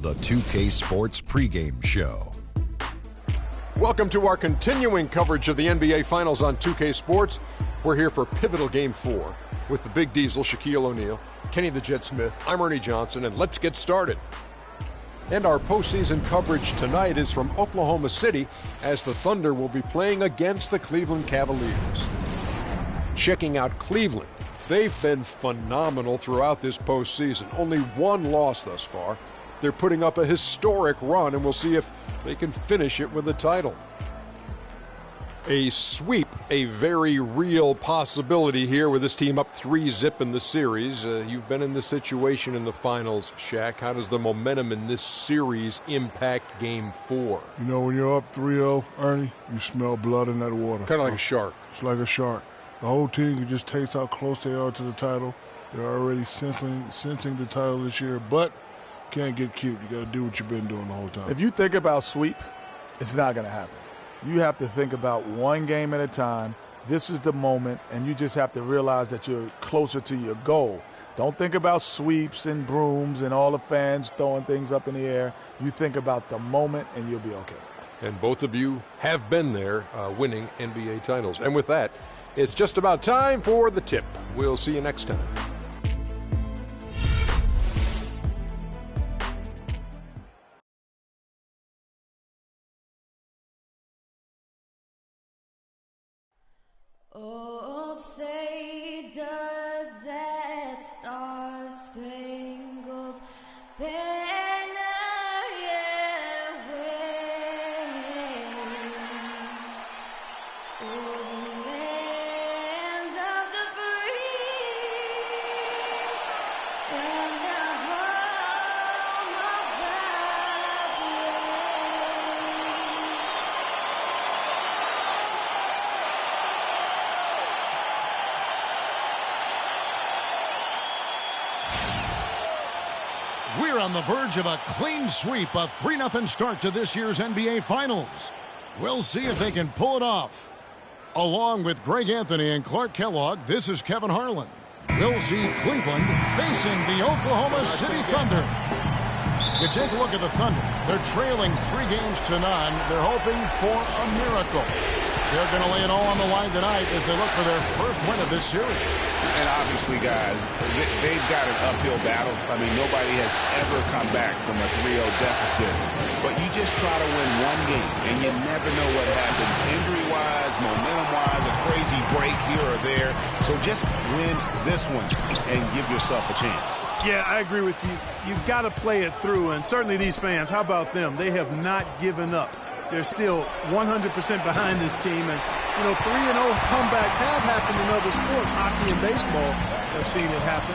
the 2K Sports pregame show. Welcome to our continuing coverage of the NBA Finals on 2K Sports. We're here for pivotal Game 4 with the Big Diesel, Shaquille O'Neal, Kenny the Jet Smith, I'm Ernie Johnson, and let's get started. And our postseason coverage tonight is from Oklahoma City as the Thunder will be playing against the Cleveland Cavaliers. Checking out Cleveland, they've been phenomenal throughout this postseason. Only one loss thus far. They're putting up a historic run, and we'll see if they can finish it with a title. A sweep, a very real possibility here with this team up 3-0 in the series. You've been in this situation in the finals, Shaq. How does the momentum in this series impact Game 4? You know, when you're up 3-0, Ernie, you smell blood in that water. Kind of like a shark. It's like a shark. The whole team can just taste how close they are to the title. They're already sensing the title this year, but can't get cute. You got to do what you've been doing the whole time. If you think about sweep, it's not going to happen. You have to think about one game at a time. This is the moment, and you just have to realize that you're closer to your goal. Don't think about sweeps and brooms and all the fans throwing things up in the air. You think about the moment, and you'll be okay. And both of you have been there winning NBA titles. And with that, it's just about time for the tip. We'll see you next time. Oh, say does that star-spangled banner yet wave o'er the land of the free and the home of the We're on the verge of a clean sweep, a 3-0 start to this year's NBA Finals. We'll see if they can pull it off. Along with Greg Anthony and Clark Kellogg, this is Kevin Harlan. We'll see Cleveland facing the Oklahoma City Thunder. You take a look at the Thunder. They're trailing 3 games to none. They're hoping for a miracle. They're going to lay it all on the line tonight as they look for their first win of this series. And obviously, guys, they've got an uphill battle. I mean, nobody has ever come back from a 3-0 deficit. But you just try to win one game, and you never know what happens injury-wise, momentum-wise, a crazy break here or there. So just win this one and give yourself a chance. Yeah, I agree with you. You've got to play it through, and certainly these fans, how about them? They have not given up. They're still 100% behind this team. And, you know, 3-0 comebacks have happened in other sports. Hockey and baseball have seen it happen.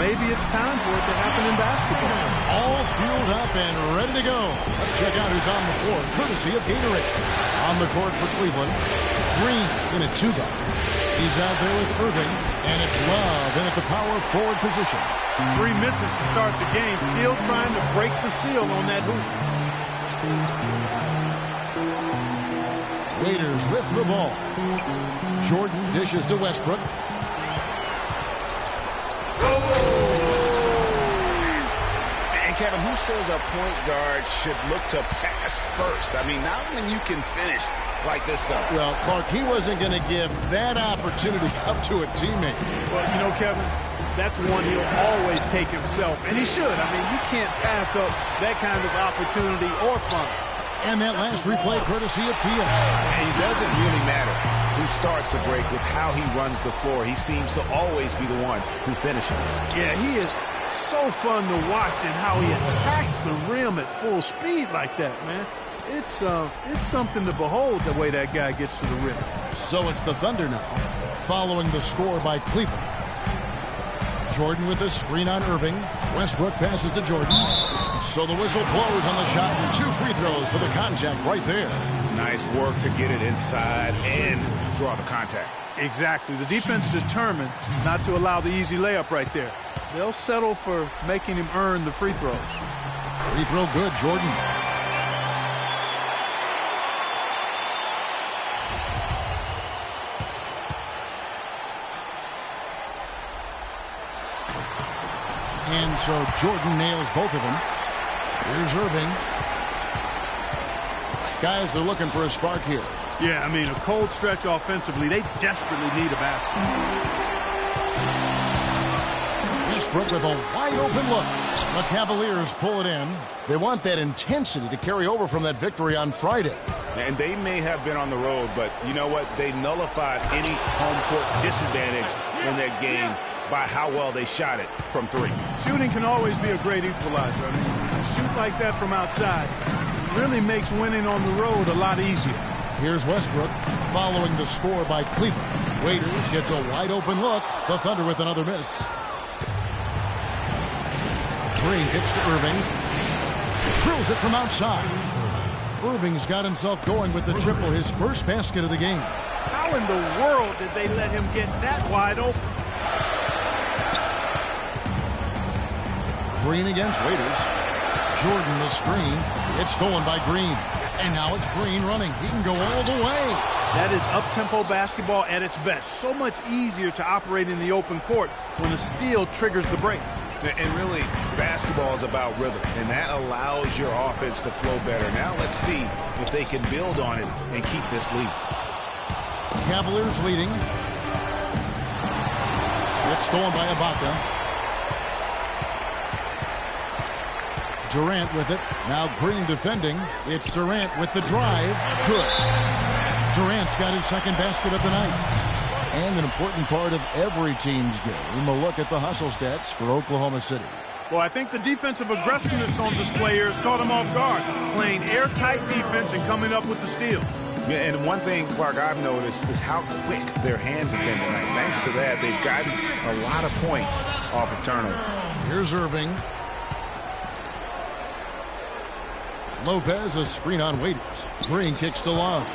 Maybe it's time for it to happen in basketball. All fueled up and ready to go. Let's check out who's on the floor, courtesy of Gatorade. On the court for Cleveland, Green in a 2-guard. He's out there with Irving, and it's Love in at the power forward position. 3 misses to start the game, still trying to break the seal on that hoop. Waiters with the ball. Jordan dishes to Westbrook. And Kevin, who says a point guard should look to pass first? I mean, not when you can finish like this guy. Well, Clark, he wasn't going to give that opportunity up to a teammate. Well, you know, Kevin, that's one he'll always take himself, and he should. I mean, you can't pass up that kind of opportunity or fun. And that last replay courtesy of Kia. And it doesn't really matter who starts the break with how he runs the floor. He seems to always be the one who finishes it. Yeah, he is so fun to watch and how he attacks the rim at full speed like that, man. It's something to behold the way that guy gets to the rim. So it's the Thunder now, following the score by Cleveland. Jordan with the screen on Irving. Westbrook passes to Jordan. So the whistle blows on the shot and 2 free throws for the contact right there. Nice work to get it inside and draw the contact. Exactly. The defense determined not to allow the easy layup right there. They'll settle for making him earn the free throws. Free throw good, Jordan. And so Jordan nails both of them. Here's Irving. Guys are looking for a spark here. Yeah, I mean, a cold stretch offensively. They desperately need a basket. Westbrook with a wide open look. The Cavaliers pull it in. They want that intensity to carry over from that victory on Friday. And they may have been on the road, but you know what? They nullified any home court disadvantage in that game by how well they shot it from three. Shooting can always be a great equalizer. I mean, shoot like that from outside really makes winning on the road a lot easier. Here's Westbrook following the score by Cleveland. Waiters gets a wide open look. The Thunder with another miss. Green kicks to Irving. Drills it from outside. Irving's got himself going with the triple, his first basket of the game. How in the world did they let him get that wide open? Green against Waiters. Jordan the screen. It's stolen by Green. And now it's Green running. He can go all the way. That is up-tempo basketball at its best. So much easier to operate in the open court when a steal triggers the break. And really, basketball is about rhythm, and that allows your offense to flow better. Now let's see if they can build on it and keep this lead. Cavaliers leading. It's stolen by Ibaka. Durant with it. Now Green defending. It's Durant with the drive. Good. Durant's got his second basket of the night. And an important part of every team's game, a look at the hustle stats for Oklahoma City. Well, I think the defensive aggressiveness on display here has caught them off guard, playing airtight defense and coming up with the steals. Yeah, and one thing, Clark, I've noticed is how quick their hands have been tonight. Thanks to that, they've gotten a lot of points off of turnover. Here's Irving. Lopez, a screen on Waiters. Green kicks to Love.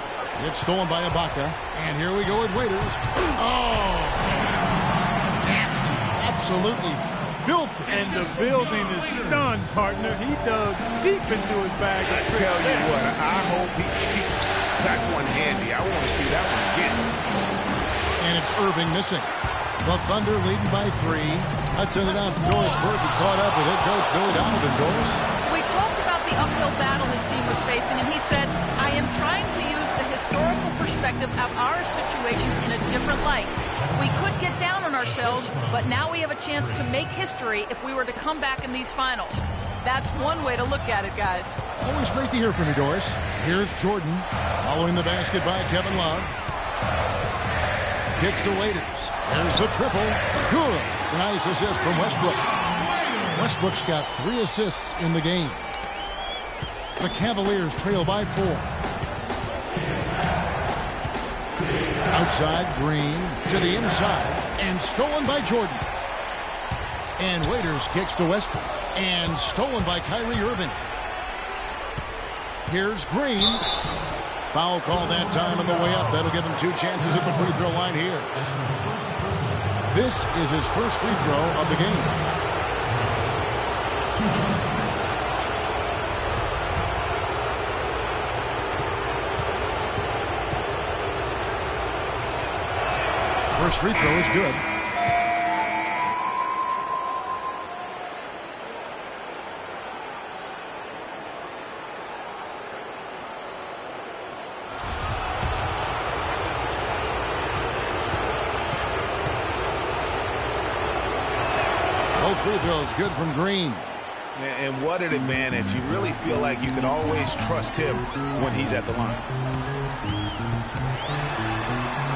It's stolen by Ibaka. And here we go with Waiters. Oh! Nasty. Absolutely filthy. And the building is stunned, partner. He dug deep into his bag. I tell you what, I hope he keeps that one handy. I want to see that one again. And it's Irving missing. The Thunder leading by 3. Let's send it out to Doris Burke, who caught up with head coach Billy Donovan. Doris? We talked about the uphill battle his team was facing, and he said, I am trying to use the historical perspective of our situation in a different light. We could get down on ourselves, but now we have a chance to make history if we were to come back in these finals. That's one way to look at it, guys. Always great to hear from you, Doris. Here's Jordan, following the basket by Kevin Love. Kicks to Waiters. There's the triple. Good. Nice assist from Westbrook. Westbrook's got 3 assists in the game. The Cavaliers trail by 4. Outside, Green to the inside, and stolen by Jordan. And Waiters kicks to Westbrook, and stolen by Kyrie Irving. Here's Green. Foul call that time on the way up. That'll give him 2 chances at the free throw line here. This is his first free throw of the game. First free throw is good. Both free throws good from Green. And what an advantage. You really feel like you can always trust him when he's at the line.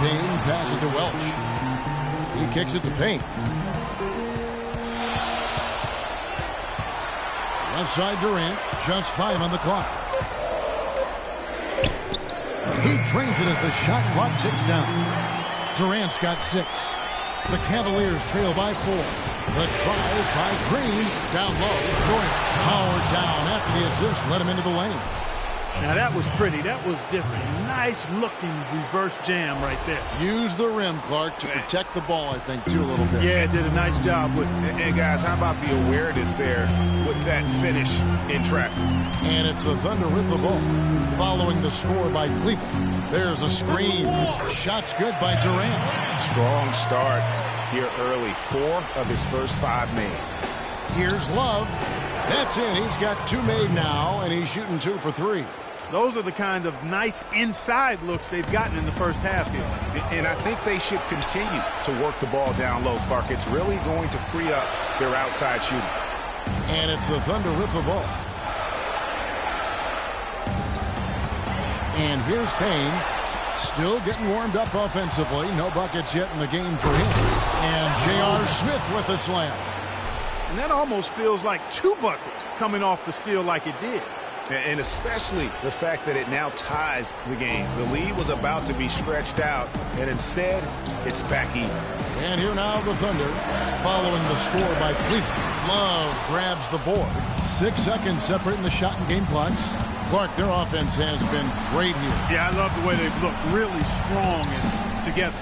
Payne passes to Welch. He kicks it to Payne. Left side Durant, just 5 on the clock. He drains it as the shot clock ticks down. Durant's got 6. The Cavaliers trail by 4. The drive by Green. Down low, Durant powered down after the assist, let him into the lane. Now that was pretty. That was just a nice-looking reverse jam right there. Use the rim, Clark, to protect the ball, I think, too, a little bit. Yeah, did a nice job with it. And guys, how about the awareness there with that finish in traffic? And it's the Thunder with the ball, following the score by Cleveland. There's a screen. Shot's good by Durant. Strong start here early. 4 of his first 5 made. Here's Love. That's in. He's got 2 made now, and he's shooting 2 for 3. Those are the kind of nice inside looks they've gotten in the first half here. And I think they should continue to work the ball down low, Clark. It's really going to free up their outside shooting. And it's the Thunder with the ball. And here's Payne. Still getting warmed up offensively. No buckets yet in the game for him. And J.R. Smith with the slam. And that almost feels like 2 buckets coming off the steal like it did. And especially the fact that it now ties the game. The lead was about to be stretched out, and instead, it's back even. And here now the Thunder, following the score by Cleveland. Love grabs the board. 6 seconds separating the shot and game clocks. Clark, their offense has been great here. Yeah, I love the way they've looked really strong and together.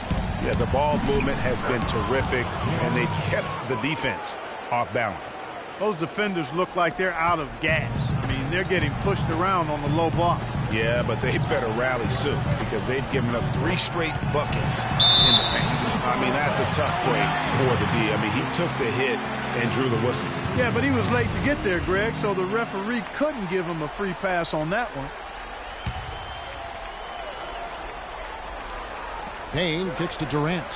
Yeah, the ball movement has been terrific, and they've kept the defense off balance. Those defenders look like they're out of gas. I mean, they're getting pushed around on the low block. Yeah, but they better rally soon because they've given up 3 straight buckets in the paint. I mean, that's a tough break for the D. I mean, he took the hit and drew the whistle. Yeah, but he was late to get there, Greg, so the referee couldn't give him a free pass on that one. Payne kicks to Durant.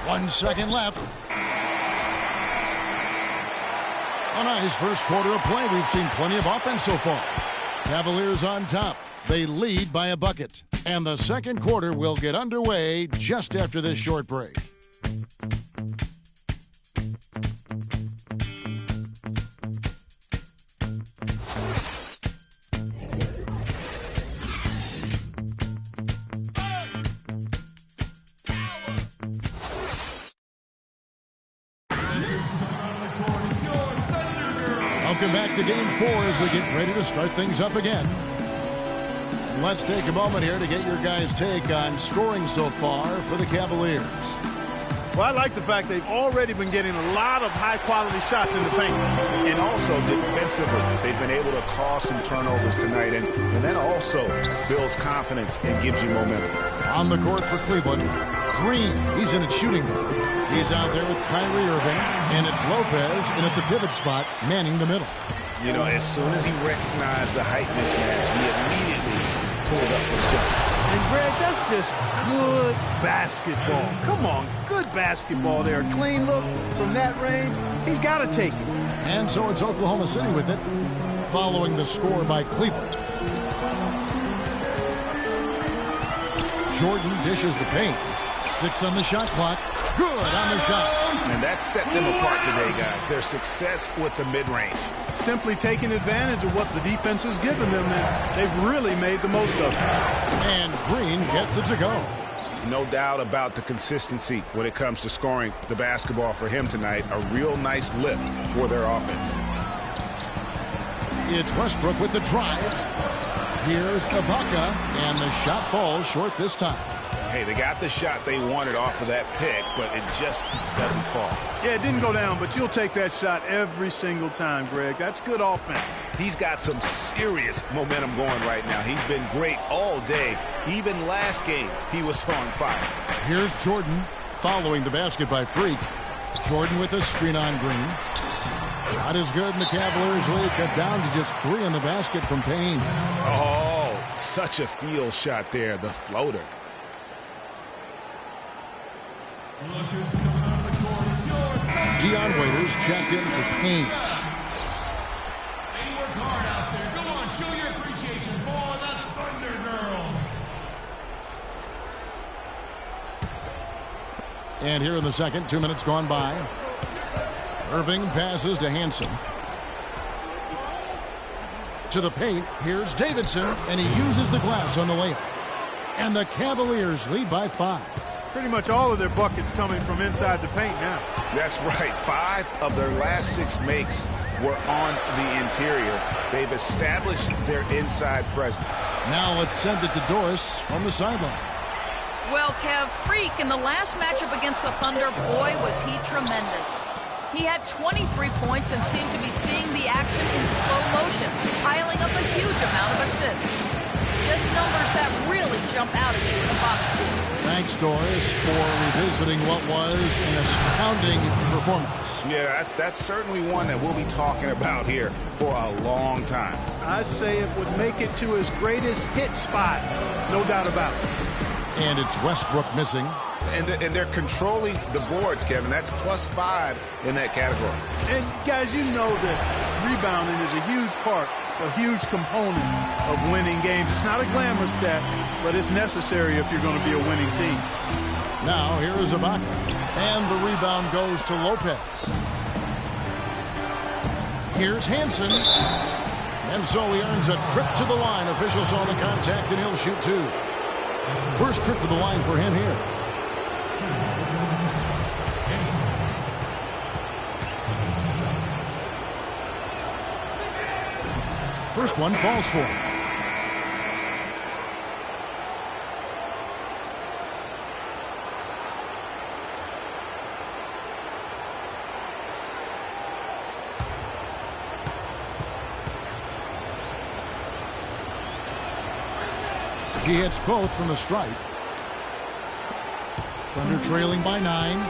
1 second left. A nice first quarter of play. We've seen plenty of offense so far. Cavaliers on top. They lead by a bucket. And the second quarter will get underway just after this short break. Welcome back to Game 4 as we get ready to start things up again. Let's take a moment here to get your guys' take on scoring so far for the Cavaliers. Well, I like the fact they've already been getting a lot of high-quality shots in the paint. And also defensively, they've been able to cause some turnovers tonight, and that also builds confidence and gives you momentum. On the court for Cleveland, Green, he's in at shooting guard. He's out there with Kyrie Irving, and it's Lopez in at the pivot spot, manning the middle. You know, as soon as he recognized the height mismatch, he immediately pulled up for the jump. And, Greg, that's just good basketball. Come on, good basketball there. Clean look from that range. He's got to take it. And so it's Oklahoma City with it, following the score by Cleveland. Jordan dishes to Payne. 6 on the shot clock. Good on the shot. And that set them apart today, guys. Their success with the mid-range. Simply taking advantage of what the defense has given them, and they've really made the most of it. And Green gets it to go. No doubt about the consistency when it comes to scoring the basketball for him tonight. A real nice lift for their offense. It's Westbrook with the drive. Here's Ibaka, and the shot falls short this time. Hey, they got the shot they wanted off of that pick, but it just doesn't fall. Yeah, it didn't go down, but you'll take that shot every single time, Greg. That's good offense. He's got some serious momentum going right now. He's been great all day. Even last game, he was on fire. Here's Jordan following the basket by Freak. Jordan with a screen on Green. Shot is good, and the Cavaliers lead cut down to just 3 in the basket from Payne. Oh, such a field shot there, the floater. Dion Waiters checked in for Payne. They work hard out there. Go on, show your appreciation for the Thunder Girls. And here in the second, 2 minutes gone by. Irving passes to Hansen. To the paint, here's Davidson, and he uses the glass on the layup. And the Cavaliers lead by 5. Pretty much all of their buckets coming from inside the paint now. That's right. 5 of their last 6 makes were on the interior. They've established their inside presence. Now let's send it to Doris from the sideline. Well, Kev, Freak in the last matchup against the Thunder, boy, was he tremendous. He had 23 points and seemed to be seeing the action in slow motion, piling up a huge amount of assists. Just numbers that really jump out at you in a box score. Thanks, Doris, for revisiting what was an astounding performance. Yeah, that's certainly one that we'll be talking about here for a long time. I say it would make it to his greatest hit spot. No doubt about it. And it's Westbrook missing. And they're controlling the boards, Kevin. That's +5 in that category. And, guys, you know that rebounding is a huge part, a huge component of winning games. It's not a glamour stat, but it's necessary if you're going to be a winning team. Now, here is Ibaka. And the rebound goes to Lopez. Here's Hansen. And so he earns a trip to the line. Officials saw the contact, and he'll shoot 2. First trip to the line for him here. First one falls for him. He hits both from the stripe. Thunder trailing by 9.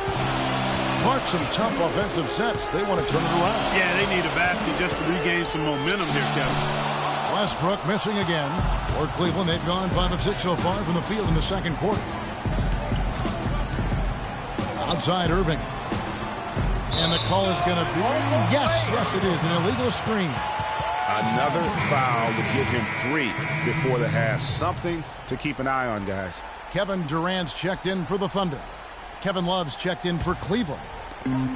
Clark, some tough offensive sets. They want to turn it around. Yeah, they need a basket just to regain some momentum here, Kevin. Westbrook missing again. For Cleveland, they've gone 5 of 6 so far from the field in the second quarter. Outside Irving. And the call is going to be, yes, it is, an illegal screen. Another foul to give him 3 before the half. Something to keep an eye on, guys. Kevin Durant's checked in for the Thunder. Kevin Love's checked in for Cleveland.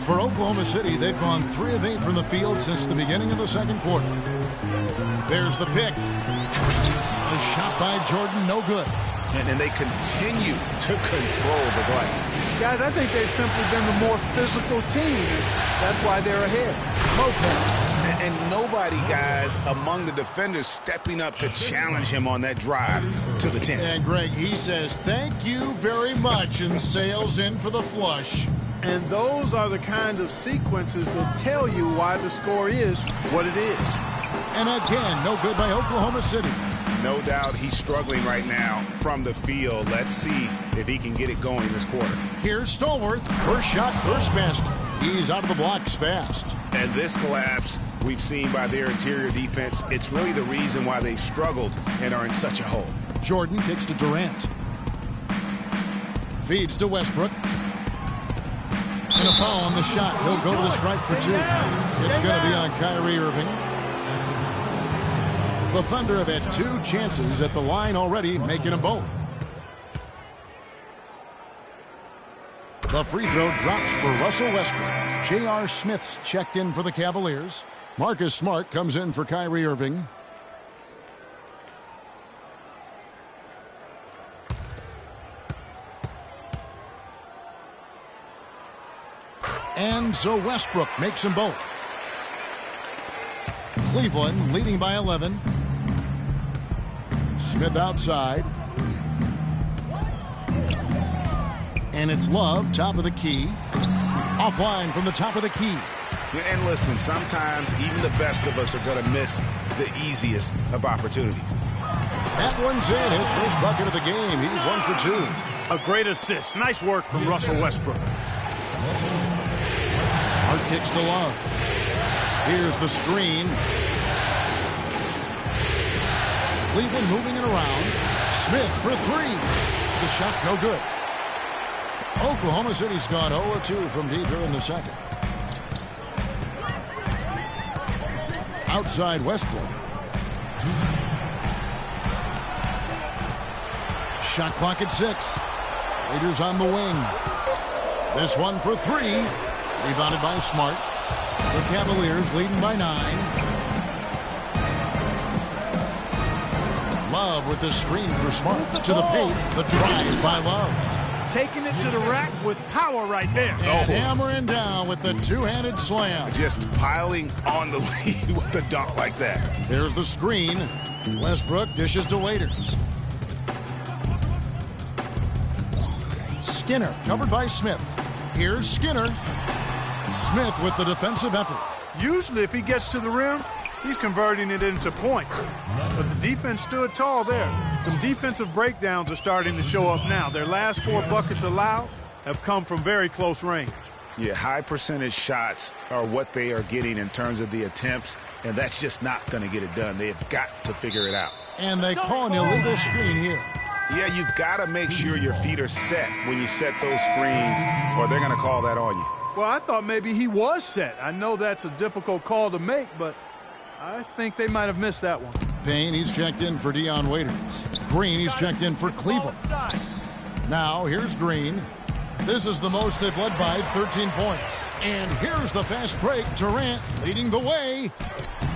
For Oklahoma City, they've gone 3 of 8 from the field since the beginning of the second quarter. There's the pick. A shot by Jordan, no good. And they continue to control the glass. Guys, I think they've simply been the more physical team. That's why they're ahead. Lopez. And nobody, guys, among the defenders stepping up to challenge him on that drive to the 10. And Greg, he says, thank you very much, and sails in for the flush. And those are the kinds of sequences that tell you why the score is what it is. And again, no good by Oklahoma City. No doubt he's struggling right now from the field. Let's see if he can get it going this quarter. Here's Stallworth. First shot, first basket. He's out of the blocks fast. And this collapse we've seen by their interior defense, it's really the reason why they've struggled and are in such a hole. Jordan kicks to Durant. Feeds to Westbrook. And a foul on the shot. He'll go to the stripe for 2. It's going to be on Kyrie Irving. The Thunder have had 2 chances at the line already, making them both. The free throw drops for Russell Westbrook. J.R. Smith's checked in for the Cavaliers. Marcus Smart comes in for Kyrie Irving. And so Westbrook makes them both. Cleveland leading by 11. Smith outside. And it's Love, top of the key. Offline from the top of the key. And listen, sometimes even the best of us are going to miss the easiest of opportunities. That one's in. His first bucket of the game. He's 1 for 2. A great assist. Nice work from Russell Westbrook. Smart kicks to Love. Here's the screen. Cleveland moving it around. Smith for 3. The shot no good. Oklahoma City's gone 0-2 from deep here in the second. Outside Westbrook. Shot clock at 6. Raiders on the wing. This one for 3. Rebounded by Smart. The Cavaliers leading by 9. Love with the screen for Smart. To the paint. The drive by Love. Taking it to the rack with power right there. And hammering down with the two-handed slam. Just piling on the lead with a dunk like that. There's the screen. Westbrook dishes to Waiters. Skinner covered by Smith. Here's Skinner. Smith with the defensive effort. Usually if he gets to the rim, he's converting it into points. But the defense stood tall there. Some defensive breakdowns are starting to show up now. Their last 4 buckets allowed have come from very close range. Yeah, high percentage shots are what they are getting in terms of the attempts, and that's just not going to get it done. They've got to figure it out. And they call an illegal screen here. Yeah, you've got to make sure your feet are set when you set those screens, or they're going to call that on you. Well, I thought maybe he was set. I know that's a difficult call to make, but I think they might have missed that one. Payne, he's checked in for Dion Waiters. Green, he's checked in for Cleveland. Now, here's Green. This is the most they've led by 13 points. And here's the fast break. Durant leading the way.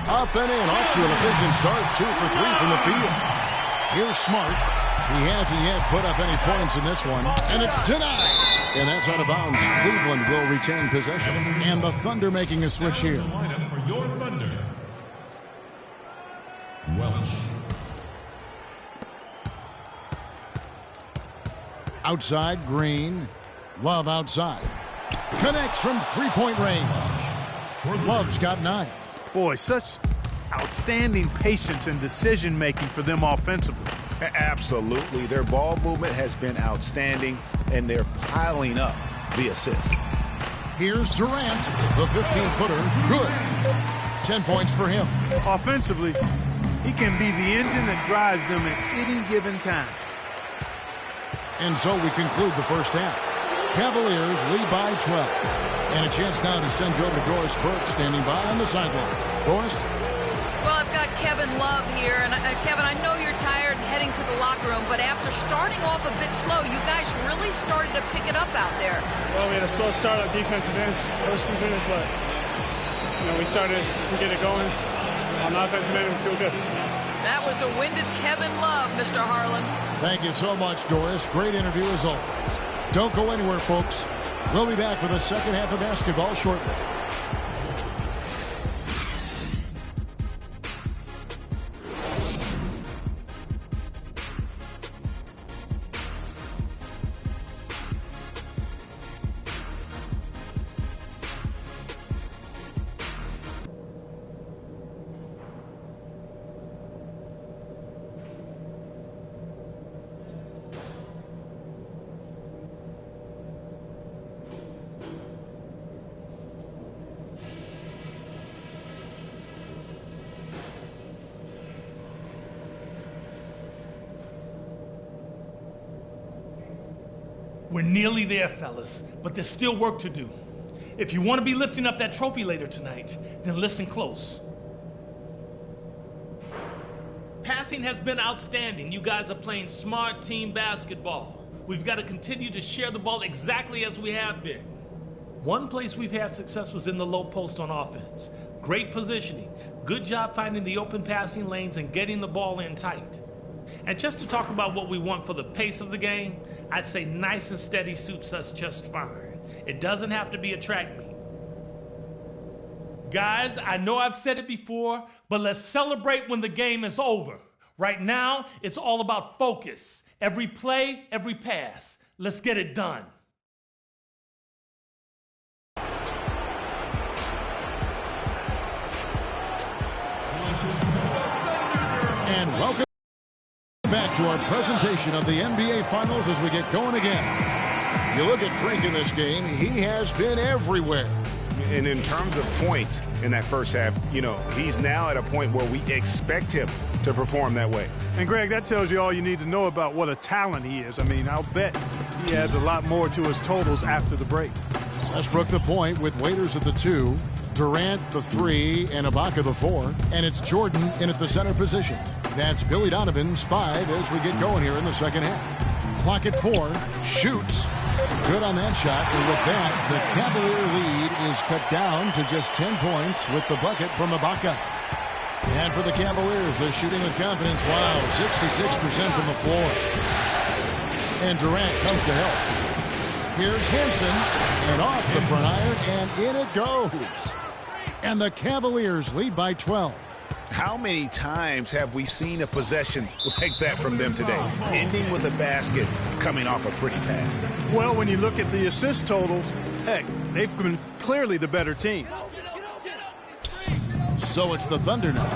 Up and in. Off to an efficient start. 2 for 3 from the field. Here's Smart. He hasn't yet put up any points in this one. And it's denied. And that's out of bounds. Cleveland will retain possession. And the Thunder making a switch here. Lineup for your Thunder. Welch. Outside, Green. Love outside. Connects from three-point range. Love's got 9. Boy, such outstanding patience and decision-making for them offensively. Absolutely. Their ball movement has been outstanding, and they're piling up the assists. Here's Durant, the 15-footer. Good. 10 points for him. Offensively, he can be the engine that drives them at any given time. And so we conclude the first half. Cavaliers lead by 12. And a chance now to send you over to Doris Burke standing by on the sideline. Doris? Well, I've got Kevin Love here. And Kevin, I know you're tired heading to the locker room, but after starting off a bit slow, you guys really started to pick it up out there. Well, we had a slow start on defensive end, first few minutes, but we started to get it going. On offensive end, we feel good. That was a winded Kevin Love, Mr. Harlan. Thank you so much, Doris. Great interview as always. Don't go anywhere, folks. We'll be back with the second half of basketball shortly. We're nearly there, fellas, but there's still work to do. If you want to be lifting up that trophy later tonight, then listen close. Passing has been outstanding. You guys are playing smart team basketball. We've got to continue to share the ball exactly as we have been. One place we've had success was in the low post on offense. Great positioning. Good job finding the open passing lanes and getting the ball in tight. And just to talk about what we want for the pace of the game, I'd say nice and steady suits us just fine. It doesn't have to be a track meet. Guys, I know I've said it before, but let's celebrate when the game is over. Right now, it's all about focus. Every play, every pass. Let's get it done. And welcome back to our presentation of the NBA Finals as we get going again. You look at Frank in this game, he has been everywhere. And in terms of points in that first half, he's now at a point where we expect him to perform that way. And, Greg, that tells you all you need to know about what a talent he is. I mean, I'll bet he adds a lot more to his totals after the break. Westbrook the point with Waiters at the 2, Durant the 3, and Ibaka the 4. And it's Jordan in at the center position. That's Billy Donovan's 5 as we get going here in the second half. Clock at 4, shoots. Good on that shot, and with that, the Cavalier lead is cut down to just 10 points with the bucket from Ibaka. And for the Cavaliers, they're shooting with confidence. Wow, 66% from the floor. And Durant comes to help. Here's Hanson, and off the front iron, and in it goes. And the Cavaliers lead by 12. How many times have we seen a possession like that from them today, ending with a basket coming off a pretty pass? Well, when you look at the assist totals, heck, they've been clearly the better team. So it's the Thunder now.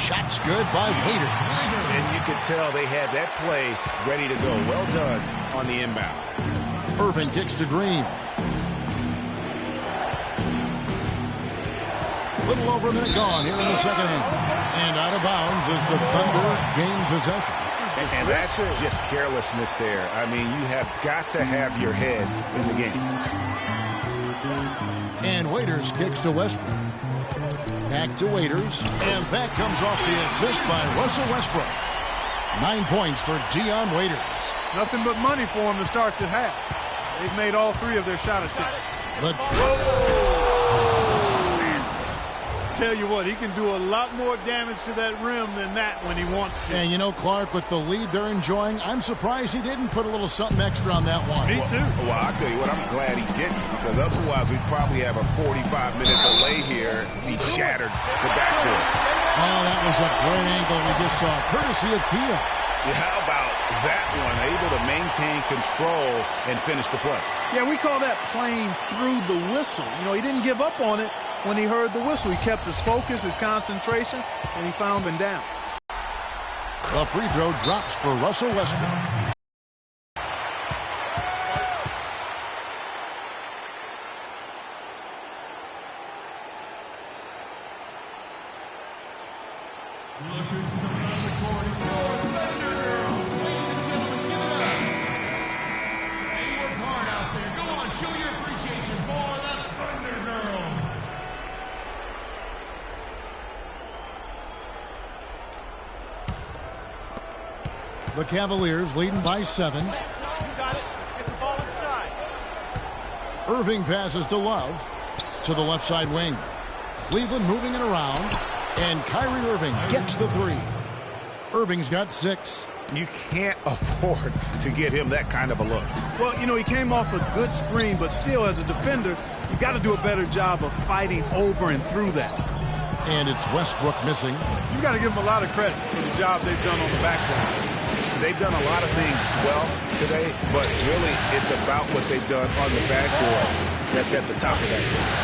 Shots good by Waiters. And you could tell they had that play ready to go. Well done on the inbound. Irving kicks to Green. Little over a minute gone here in the second half. And out of bounds as the Thunder gain possession. And that's just carelessness there. I mean, you have got to have your head in the game. And Waiters kicks to Westbrook. Back to Waiters. And that comes off the assist by Russell Westbrook. 9 points for Dion Waiters. Nothing but money for him to start the half. They've made all 3 of their shot attempts. Tell you what, he can do a lot more damage to that rim than that when he wants to. And you know, Clark, with the lead they're enjoying, I'm surprised he didn't put a little something extra on that one. Me too. Well, I'll tell you what, I'm glad he didn't, because otherwise we'd probably have a 45-minute delay here if he shattered the backboard. Oh, that was a great angle we just saw, courtesy of Kia. Yeah, how about that one? Able to maintain control and finish the play. Yeah, we call that playing through the whistle. You know, he didn't give up on it when he heard the whistle. He kept his focus, his concentration, and he found him down. The free throw drops for Russell Westbrook. The Cavaliers leading by 7. You got it. Let's get the ball inside. Irving passes to Love to the left side wing. Cleveland moving it around, and Kyrie Irving gets the 3. Irving's got 6. You can't afford to get him that kind of a look. Well, you know, he came off a good screen, but still, as a defender, you got to do a better job of fighting over and through that. And it's Westbrook missing. You got to give them a lot of credit for the job they've done on the backboard. They've done a lot of things well today, but really it's about what they've done on the backboard that's at the top of that list.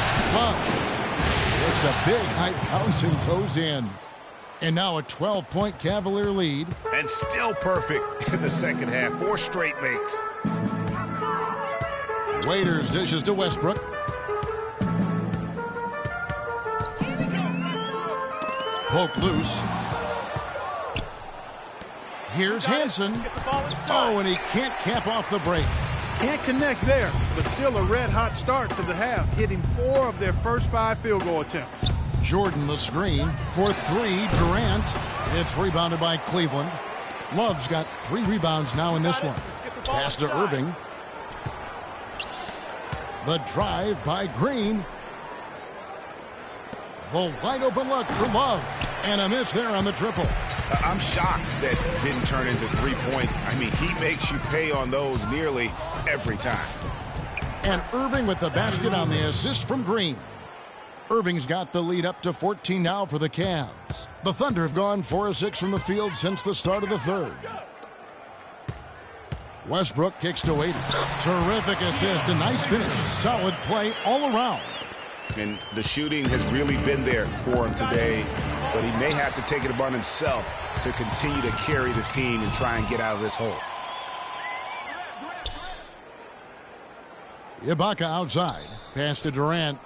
It's a big high bounce and goes in. And now a 12-point Cavalier lead. And still perfect in the second half. 4 straight makes. Waiters dishes to Westbrook. Poke loose. Here's Hansen. Oh, and he can't cap off the break. Can't connect there, but still a red-hot start to the half, hitting 4 of their first 5 field goal attempts. Jordan the screen for 3. Durant. It's rebounded by Cleveland. Love's got 3 rebounds now in this one. Pass to Irving. The drive by Green. The wide open look for Love. And a miss there on the triple. I'm shocked that didn't turn into 3 points. I mean, he makes you pay on those nearly every time. And Irving with the basket on the assist from Green. Irving's got the lead up to 14 now for the Cavs. The Thunder have gone 4 of 6 from the field since the start of the third. Westbrook kicks to Waiters. Terrific assist, a nice finish. Solid play all around. And the shooting has really been there for him today, but he may have to take it upon himself to continue to carry this team and try and get out of this hole. Ibaka outside. Pass to Durant.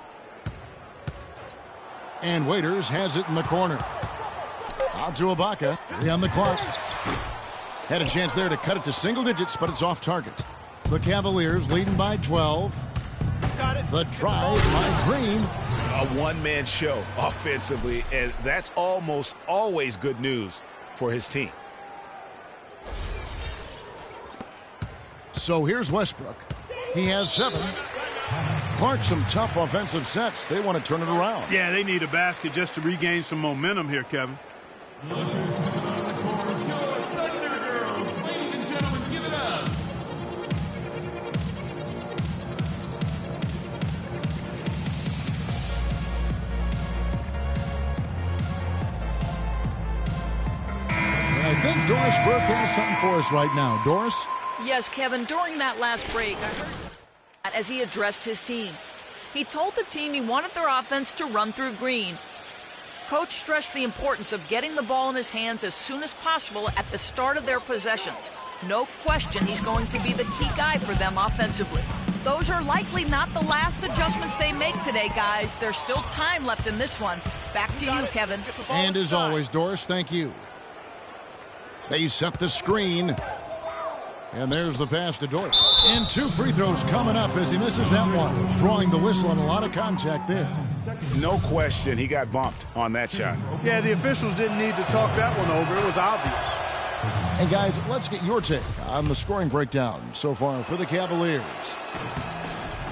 And Waiters has it in the corner. Out to Ibaka. 3 on the clock. Had a chance there to cut it to single digits, but it's off target. The Cavaliers leading by 12. The drive by Green. A one-man show offensively, and that's almost always good news for his team. So here's Westbrook. He has 7. Clark, some tough offensive sets. They want to turn it around. Yeah, they need a basket just to regain some momentum here, Kevin. I think Doris Burke has something for us right now. Doris? Yes, Kevin, during that last break, I heard as he addressed his team. He told the team he wanted their offense to run through Green. coach stressed the importance of getting the ball in his hands as soon as possible at the start of their possessions. No question he's going to be the key guy for them offensively. Those are likely not the last adjustments they make today, guys. There's still time left in this one. Back to you, Kevin. And as always, Doris, thank you. They set the screen. And there's the pass to Doris. And 2 free throws coming up as he misses that one. Drawing the whistle and a lot of contact there. No question, he got bumped on that shot. Yeah, the officials didn't need to talk that one over. It was obvious. Hey, guys, let's get your take on the scoring breakdown so far for the Cavaliers.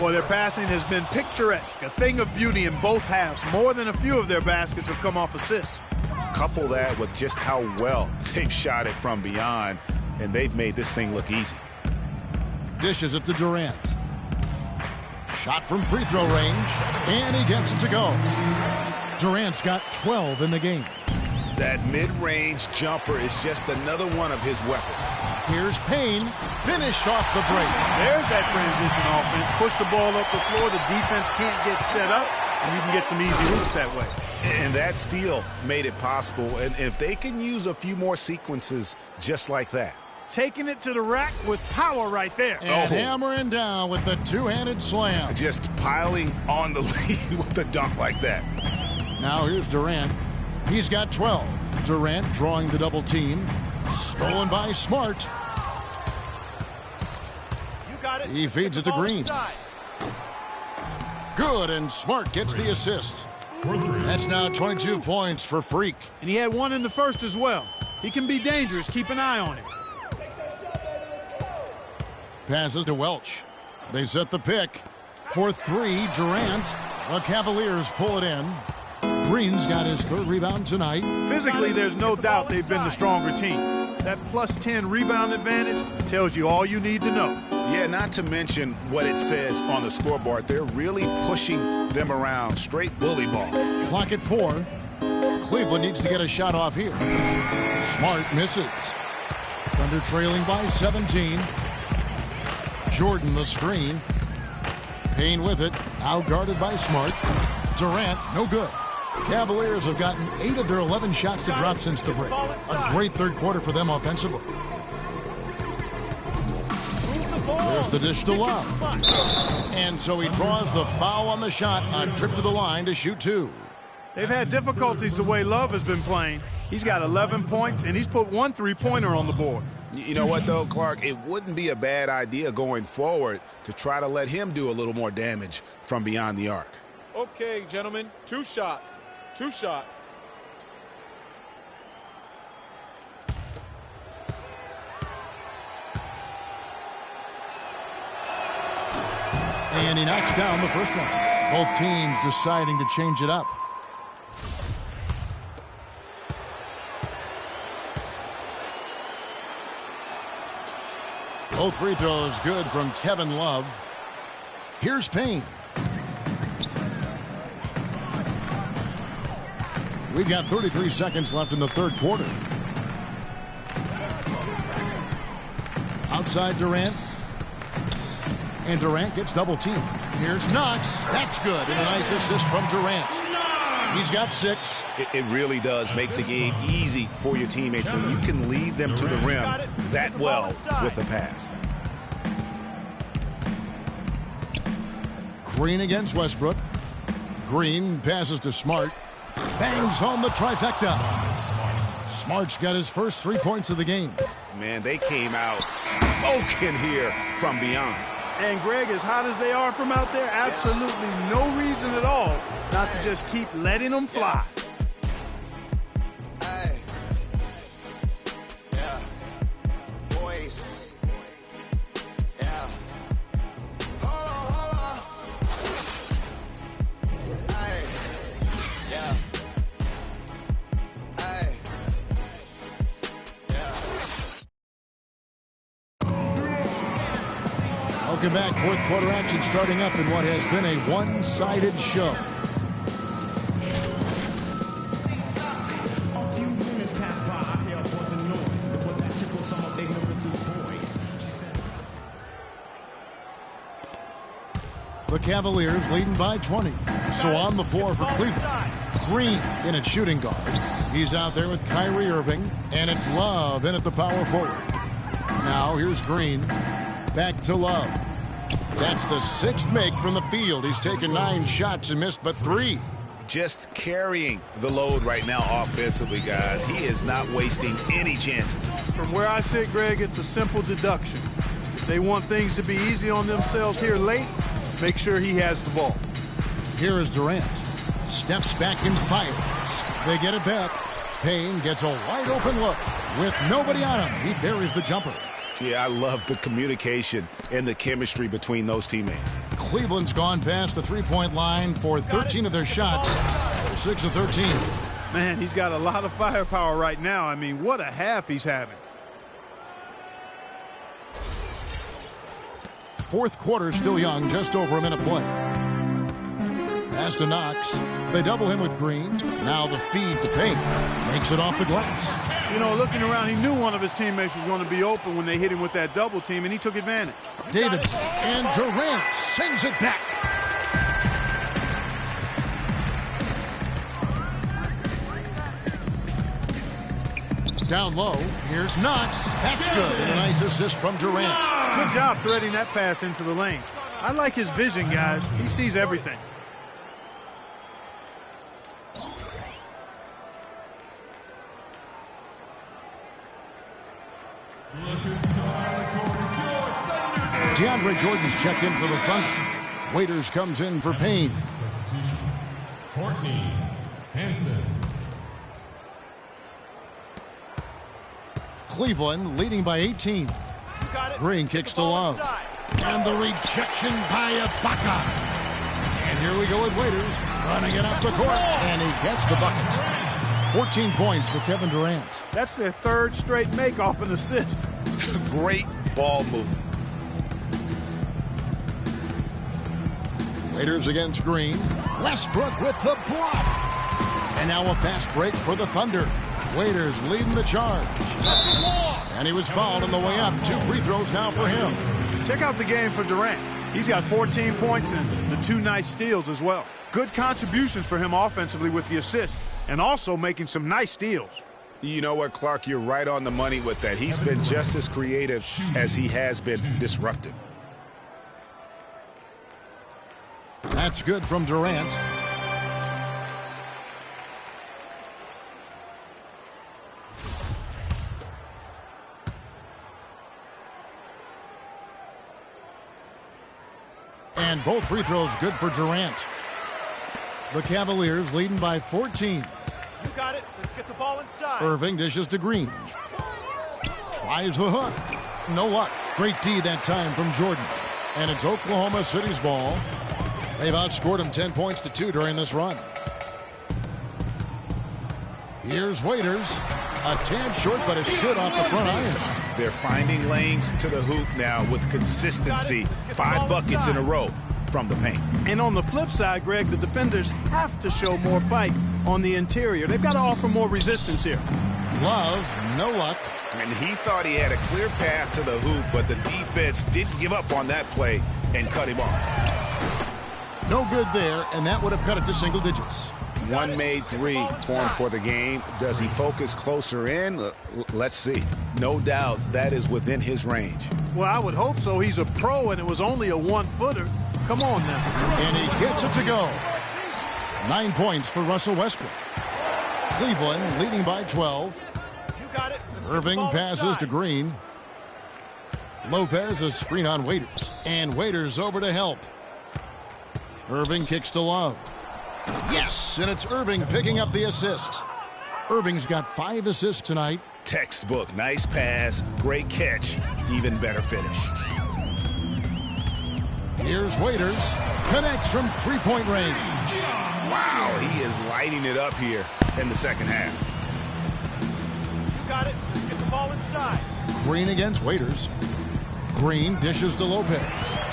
Well, their passing has been picturesque, a thing of beauty in both halves. More than a few of their baskets have come off assists. Couple that with just how well they've shot it from beyond, and they've made this thing look easy. Dishes it to Durant. Shot from free throw range, and he gets it to go. Durant's got 12 in the game. That mid-range jumper is just another one of his weapons. Here's Payne, finished off the break. There's that transition offense. Push the ball up the floor. The defense can't get set up, and you can get some easy hoops that way. And that steal made it possible. And if they can use a few more sequences just like that. Taking it to the rack with power right there. And hammering down with the two-handed slam. Just piling on the lead with a dunk like that. Now here's Durant. He's got 12. Durant drawing the double team. Stolen by Smart. You got it. He feeds it to Green. Good, and Smart gets the assist. That's now 22 points for Freak. And he had one in the first as well. He can be dangerous. Keep an eye on him. Passes to Welch. They set the pick. For 3, Durant. The Cavaliers pull it in. Green's got his 3rd rebound tonight. Physically, there's no doubt they've been the stronger team. That plus 10 rebound advantage tells you all you need to know. Yeah, not to mention what it says on the scoreboard. They're really pushing them around. Straight bully ball. Clock at 4. Cleveland needs to get a shot off here. Smart misses. Thunder trailing by 17. Jordan the screen. Payne with it. Now guarded by Smart. Durant, no good. Cavaliers have gotten 8 of their 11 shots to drop since the break. A great 3rd quarter for them offensively. There's the dish to Love. And so he draws the foul on the shot. A trip to the line to shoot 2. They've had difficulties the way Love has been playing. He's got 11 points, and he's put 1 3-pointer on the board. You know what, though, Clark? It wouldn't be a bad idea going forward to try to let him do a little more damage from beyond the arc. Okay, gentlemen, 2 shots. 2 shots. And he knocks down the first one. Both teams deciding to change it up. Both free throws good from Kevin Love. Here's Payne. We've got 33 seconds left in the 3rd quarter. Outside Durant. And Durant gets double teamed. Here's Knox. That's good. And a nice assist from Durant. He's got 6. It really does make the game easy for your teammates when you can lead them to the rim that well with a pass. Green against Westbrook. Green passes to Smart. Bangs home the trifecta. Smart's got his first 3 points of the game. Man, they came out smoking here from beyond. And, Greg, as hot as they are from out there, absolutely no reason at all not to just keep letting them fly. Hey. Yeah. Boys. Yeah. Hold on. Hey. Yeah. Hey. Yeah. Welcome back. 4th quarter action starting up in what has been a one-sided show. The Cavaliers leading by 20. So on the floor for Cleveland. Green in at shooting guard. He's out there with Kyrie Irving, and it's Love in at the power forward. Now here's Green. Back to Love. That's the 6th make from the field. He's taken 9 shots and missed but 3. Just carrying the load right now offensively, guys. He is not wasting any chances. From where I sit, Greg, it's a simple deduction. If they want things to be easy on themselves here late, make sure he has the ball. Here is Durant. Steps back and fires. They get it back. Payne gets a wide open look. With nobody on him, he buries the jumper. Yeah, I love the communication and the chemistry between those teammates. Cleveland's gone past the three-point line for 13 of their shots. 6 of 13. Man, he's got a lot of firepower right now. I mean, what a half he's having. Fourth quarter still young, just over a minute play. Pass to Knox. They double him with Green. Now the feed to Payne. Makes it off the glass. You know, looking around, he knew one of his teammates was going to be open when they hit him with that double team, and he took advantage. Davidson and Durant sends it back. Down low, here's Knox. That's good. And a nice assist from Durant. Good job threading that pass into the lane. I like his vision, guys. He sees everything. DeAndre Jordan's checked in for the Thunder. Waiters comes in for Payne. Courtney Hansen. Cleveland leading by 18. Green kicks to Love. And the rejection by Ibaka. And here we go with Waiters running it up the court. And he gets the bucket. 14 points for Kevin Durant. That's their 3rd straight make off an assist. Great ball movement. Waiters against Green. Westbrook with the block. And now a fast break for the Thunder. Waiters leading the charge. And he was fouled on the way up. 2 free throws now for him. Check out the game for Durant. He's got 14 points and the 2 nice steals as well. Good contributions for him offensively with the assist and also making some nice steals. You know what, Clark? You're right on the money with that. He's been just as creative as he has been disruptive. That's good from Durant. And both free throws good for Durant. The Cavaliers leading by 14. You got it. Let's get the ball inside. Irving dishes to Green. Tries the hook. No luck. Great D that time from Jordan. And it's Oklahoma City's ball. They've outscored them 10 points to 2 during this run. Here's Waiters. A tad short, but it's good off the front iron. They're finding lanes to the hoop now with consistency. 5 buckets in a row from the paint. And on the flip side, Greg, the defenders have to show more fight on the interior. They've got to offer more resistance here. Love, no luck. And he thought he had a clear path to the hoop, but the defense didn't give up on that play and cut him off. No good there, and that would have cut it to single digits. 1 made 3 formed for the game. Does he focus closer in? Let's see. No doubt that is within his range. Well, I would hope so. He's a pro, and it was only a 1-footer. Come on now. And he gets it to go. 9 points for Russell Westbrook. Cleveland leading by 12. You got it. Irving passes to Green. Lopez a screen on Waiters. And Waiters over to help. Irving kicks to Love. Yes, and it's Irving picking up the assist. Irving's got 5 assists tonight. Textbook. Nice pass. Great catch. Even better finish. Here's Waiters. Connects from three-point range. Wow, he is lighting it up here in the second half. You got it. Let's get the ball inside. Green against Waiters. Green dishes to Lopez.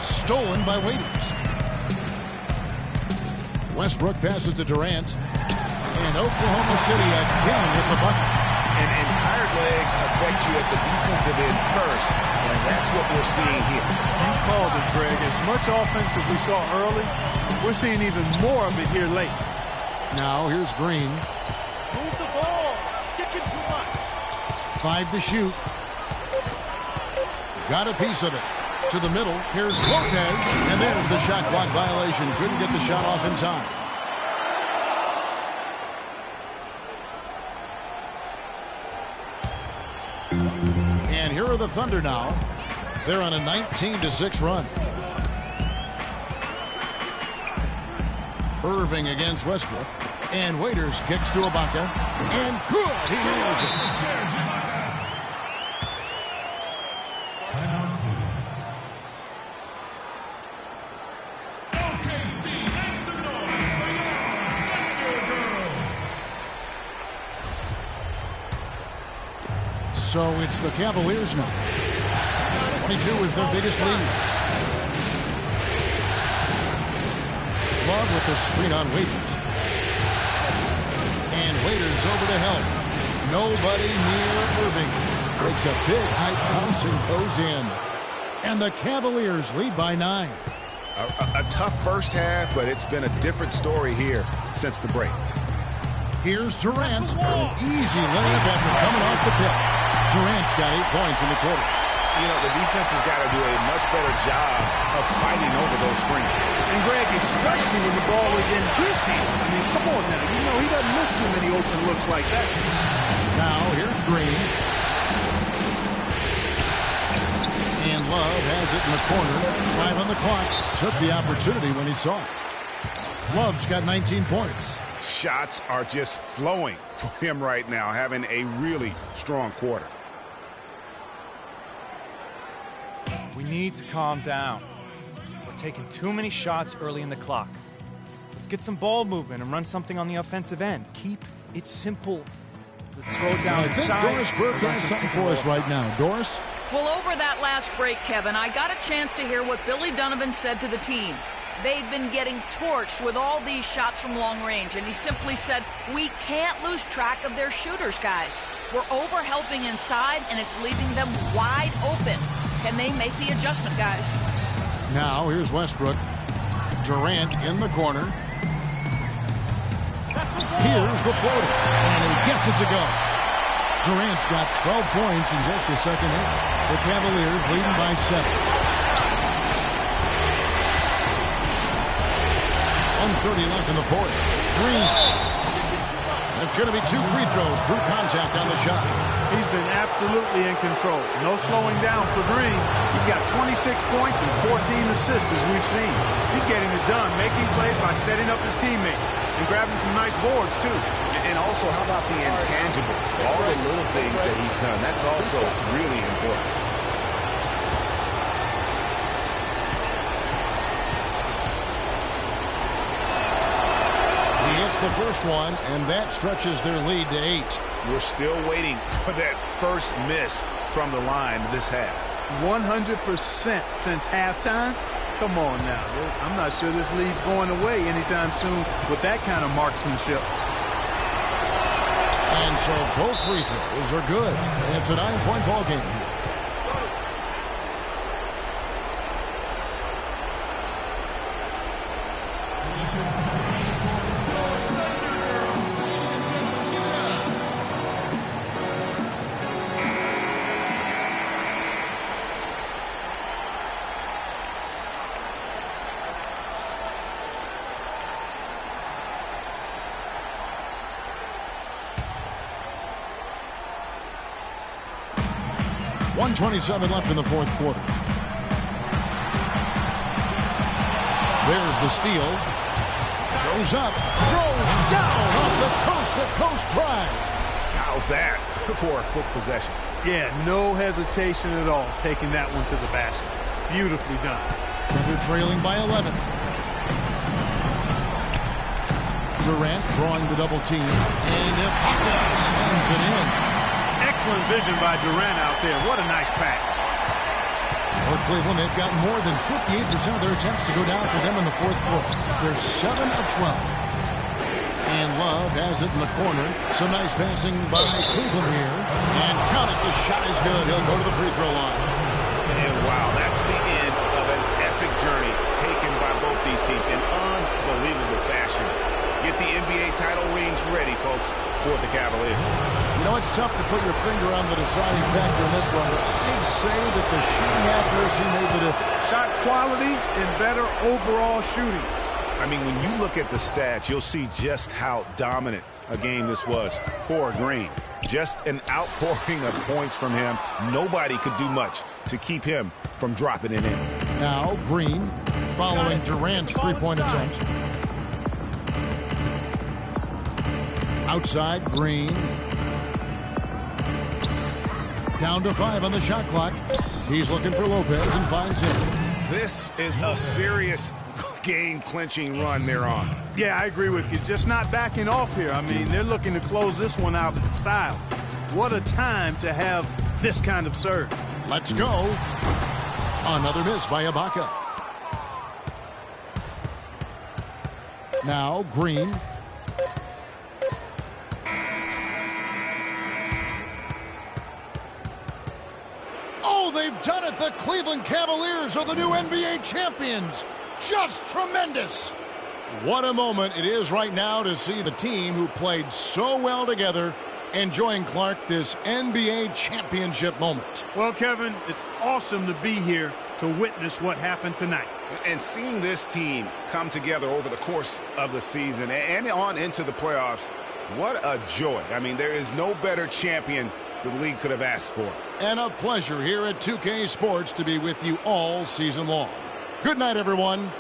Stolen by Waiters. Westbrook passes to Durant. And Oklahoma City again with the bucket. And tired legs affect you at the defensive end first. And that's what we're seeing here. You called it, Greg. As much offense as we saw early, we're seeing even more of it here late. Now here's Green. Move the ball. Sticking too much. 5 to shoot. Got a piece of it. To the middle. Here's Lopez. And there's the shot clock violation. Couldn't get the shot off in time. And here are the Thunder now. They're on a 19-6 run. Irving against Westbrook. And Waiters kicks to Ibaka. And good! He nails it. So it's the Cavaliers now. 22 is their biggest lead. Love with the screen on Waiters. And Waiters over to help. Nobody near Irving. Takes a big high bounce and goes in. And the Cavaliers lead by 9. A tough first half, but it's been a different story here since the break. Here's Durant. An easy layup after coming off the pick. Durant's got 8 points in the quarter. You know, the defense has got to do a much better job of fighting over those screens. And Greg, especially when the ball is in his hands. I mean, come on now. You know, he doesn't miss too many open looks like that. Now, here's Green. And Love has it in the corner. 5 on the clock. Took the opportunity when he saw it. Love's got 19 points. Shots are just flowing for him right now, having a really strong quarter. We need to calm down. We're taking too many shots early in the clock. Let's get some ball movement and run something on the offensive end. Keep it simple. Let's throw it down I think inside. Doris Burke has something for us right now. Doris? Well, over that last break, Kevin, I got a chance to hear what Billy Donovan said to the team. They've been getting torched with all these shots from long range, and he simply said, we can't lose track of their shooters, guys. We're over-helping inside, and it's leaving them wide open. Can they make the adjustment, guys? Now, here's Westbrook. Durant in the corner. Here's the floater, and he gets it to go. Durant's got 12 points in just the second half. The Cavaliers leading by 7. 1:30 left in the fourth. Green. It's going to be 2 free throws. Drew contact on the shot. He's been absolutely in control. No slowing down for Green. He's got 26 points and 14 assists as we've seen. He's getting it done, making plays by setting up his teammates and grabbing some nice boards, too. And also, how about the intangibles? All the little things that he's done. That's also really important. The first one, and that stretches their lead to 8. We're still waiting for that first miss from the line this half. 100% since halftime. Come on now. I'm not sure this lead's going away anytime soon with that kind of marksmanship. And so both free throws are good. And it's a 9-point ball game here. .27 left in the fourth quarter. There's the steal. Goes up. Throws down off the coast-to-coast drive. How's that for a quick possession? Yeah, no hesitation at all taking that one to the basket. Beautifully done. Thunder trailing by 11. Durant drawing the double team. And Ibaka slams it in. Excellent vision by Durant out there. What a nice pass. For Cleveland, they've got more than 58% of their attempts to go down for them in the fourth quarter. They're 7 of 12. And Love has it in the corner. Some nice passing by Cleveland here. And count it, the shot is good. He'll go to the free throw line. And wow, that's the end of an epic journey taken by both these teams in unbelievable fashion. Get the NBA title ready, folks, for the Cavaliers. You know, it's tough to put your finger on the deciding factor in this one, but I'd say that the shooting accuracy made the difference. Shot quality and better overall shooting. I mean, when you look at the stats, you'll see just how dominant a game this was. Poor Green. Just an outpouring of points from him. Nobody could do much to keep him from dropping it in. Now Green following Durant's three-point attempt. Outside Green. Down to 5 on the shot clock. He's looking for Lopez and finds him. This is a serious game-clinching run they're on. Yeah, I agree with you. Just not backing off here. I mean, they're looking to close this one out in style. What a time to have this kind of serve. Let's go. Another miss by Ibaka. Now Green. Oh, they've done it. The Cleveland Cavaliers are the new NBA champions. Just tremendous. What a moment it is right now to see the team who played so well together enjoying, Clark, this NBA championship moment. Well, Kevin, it's awesome to be here to witness what happened tonight. And seeing this team come together over the course of the season and on into the playoffs, what a joy. I mean, there is no better champion the league could have asked for. And a pleasure here at 2K Sports to be with you all season long. Good night, everyone.